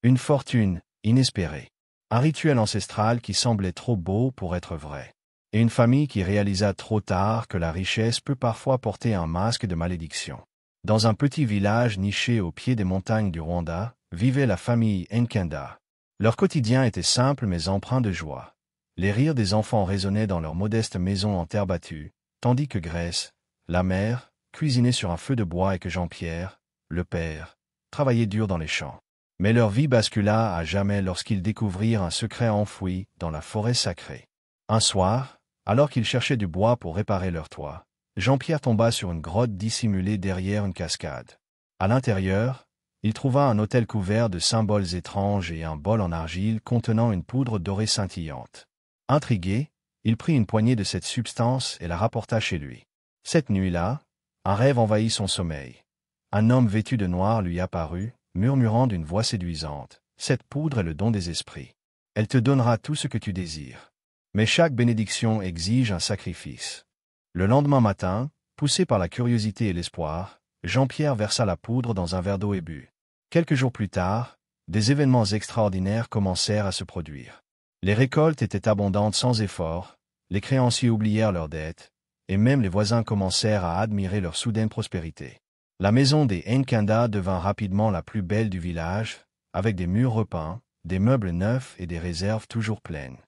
Une fortune inespérée. Un rituel ancestral qui semblait trop beau pour être vrai. Et une famille qui réalisa trop tard que la richesse peut parfois porter un masque de malédiction. Dans un petit village niché au pied des montagnes du Rwanda, vivait la famille Nkanda. Leur quotidien était simple mais empreint de joie. Les rires des enfants résonnaient dans leur modeste maison en terre battue, tandis que Grace, la mère, cuisinait sur un feu de bois et que Jean-Pierre, le père, travaillait dur dans les champs. Mais leur vie bascula à jamais lorsqu'ils découvrirent un secret enfoui dans la forêt sacrée. Un soir, alors qu'ils cherchaient du bois pour réparer leur toit, Jean-Pierre tomba sur une grotte dissimulée derrière une cascade. À l'intérieur, il trouva un autel couvert de symboles étranges et un bol en argile contenant une poudre dorée scintillante. Intrigué, il prit une poignée de cette substance et la rapporta chez lui. Cette nuit-là, un rêve envahit son sommeil. Un homme vêtu de noir lui apparut, murmurant d'une voix séduisante. « Cette poudre est le don des esprits. Elle te donnera tout ce que tu désires. Mais chaque bénédiction exige un sacrifice. » Le lendemain matin, poussé par la curiosité et l'espoir, Jean-Pierre versa la poudre dans un verre d'eau et but. Quelques jours plus tard, des événements extraordinaires commencèrent à se produire. Les récoltes étaient abondantes sans effort, les créanciers oublièrent leurs dettes, et même les voisins commencèrent à admirer leur soudaine prospérité. La maison des Nkanda devint rapidement la plus belle du village, avec des murs repeints, des meubles neufs et des réserves toujours pleines.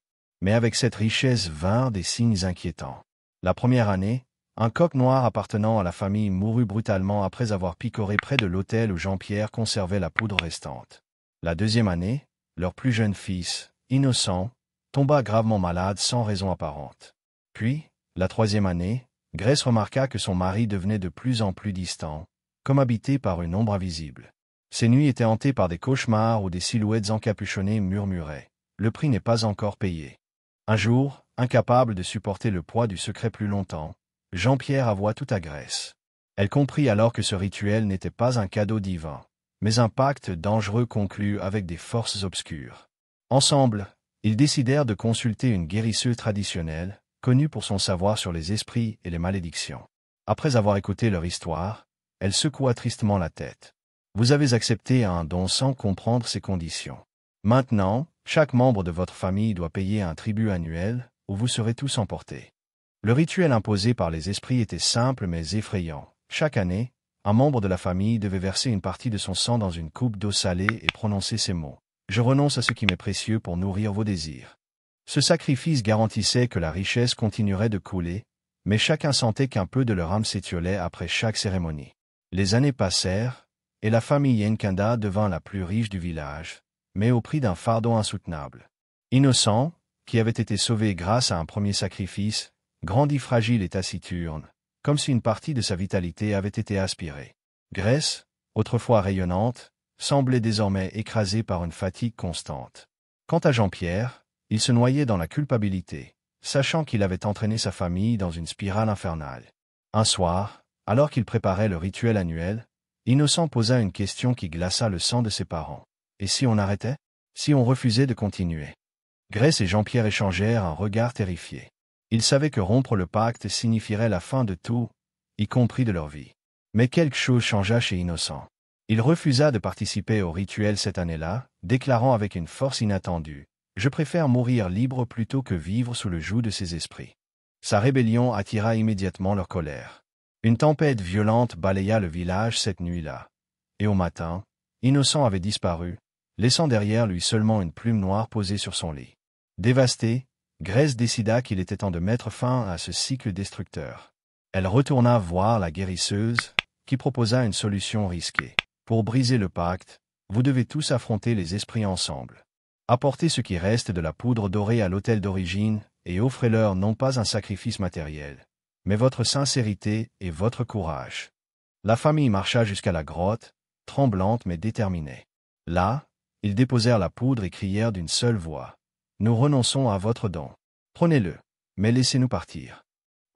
Mais avec cette richesse vinrent des signes inquiétants. La première année, un coq noir appartenant à la famille mourut brutalement après avoir picoré près de l'autel où Jean-Pierre conservait la poudre restante. La deuxième année, leur plus jeune fils, Innocent, tomba gravement malade sans raison apparente. Puis, la troisième année, Grace remarqua que son mari devenait de plus en plus distant, comme habité par une ombre invisible. Ses nuits étaient hantées par des cauchemars où des silhouettes encapuchonnées murmuraient. Le prix n'est pas encore payé. Un jour, incapable de supporter le poids du secret plus longtemps, Jean-Pierre avoua tout à Grace. Elle comprit alors que ce rituel n'était pas un cadeau divin, mais un pacte dangereux conclu avec des forces obscures. Ensemble, ils décidèrent de consulter une guérisseuse traditionnelle, connue pour son savoir sur les esprits et les malédictions. Après avoir écouté leur histoire, elle secoua tristement la tête. « Vous avez accepté un don sans comprendre ses conditions. Maintenant, chaque membre de votre famille doit payer un tribut annuel, ou vous serez tous emportés. » Le rituel imposé par les esprits était simple mais effrayant. Chaque année, un membre de la famille devait verser une partie de son sang dans une coupe d'eau salée et prononcer ces mots. « Je renonce à ce qui m'est précieux pour nourrir vos désirs. » Ce sacrifice garantissait que la richesse continuerait de couler, mais chacun sentait qu'un peu de leur âme s'étiolait après chaque cérémonie. Les années passèrent, et la famille Nkanda devint la plus riche du village, mais au prix d'un fardeau insoutenable. Innocent, qui avait été sauvé grâce à un premier sacrifice, grandit fragile et taciturne, comme si une partie de sa vitalité avait été aspirée. Grace, autrefois rayonnante, semblait désormais écrasée par une fatigue constante. Quant à Jean-Pierre, il se noyait dans la culpabilité, sachant qu'il avait entraîné sa famille dans une spirale infernale. Un soir, alors qu'il préparait le rituel annuel, Innocent posa une question qui glaça le sang de ses parents. Et si on arrêtait? Si on refusait de continuer? Grace et Jean-Pierre échangèrent un regard terrifié. Ils savaient que rompre le pacte signifierait la fin de tout, y compris de leur vie. Mais quelque chose changea chez Innocent. Il refusa de participer au rituel cette année-là, déclarant avec une force inattendue « Je préfère mourir libre plutôt que vivre sous le joug de ces esprits. » Sa rébellion attira immédiatement leur colère. Une tempête violente balaya le village cette nuit-là. Et au matin, Innocent avait disparu, laissant derrière lui seulement une plume noire posée sur son lit. Dévastée, Grace décida qu'il était temps de mettre fin à ce cycle destructeur. Elle retourna voir la guérisseuse, qui proposa une solution risquée. Pour briser le pacte, vous devez tous affronter les esprits ensemble. Apportez ce qui reste de la poudre dorée à l'autel d'origine et offrez-leur non pas un sacrifice matériel, mais votre sincérité et votre courage. La famille marcha jusqu'à la grotte, tremblante mais déterminée. Là, ils déposèrent la poudre et crièrent d'une seule voix. « Nous renonçons à votre don. Prenez-le, mais laissez-nous partir. »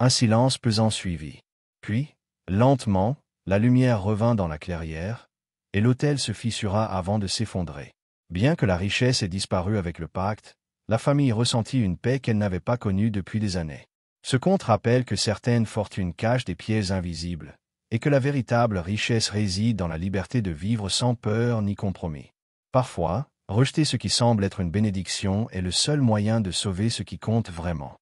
Un silence pesant suivit. Puis, lentement, la lumière revint dans la clairière, et l'autel se fissura avant de s'effondrer. Bien que la richesse ait disparu avec le pacte, la famille ressentit une paix qu'elle n'avait pas connue depuis des années. Ce conte rappelle que certaines fortunes cachent des pièges invisibles, et que la véritable richesse réside dans la liberté de vivre sans peur ni compromis. Parfois, Rejeter ce qui semble être une bénédiction est le seul moyen de sauver ce qui compte vraiment.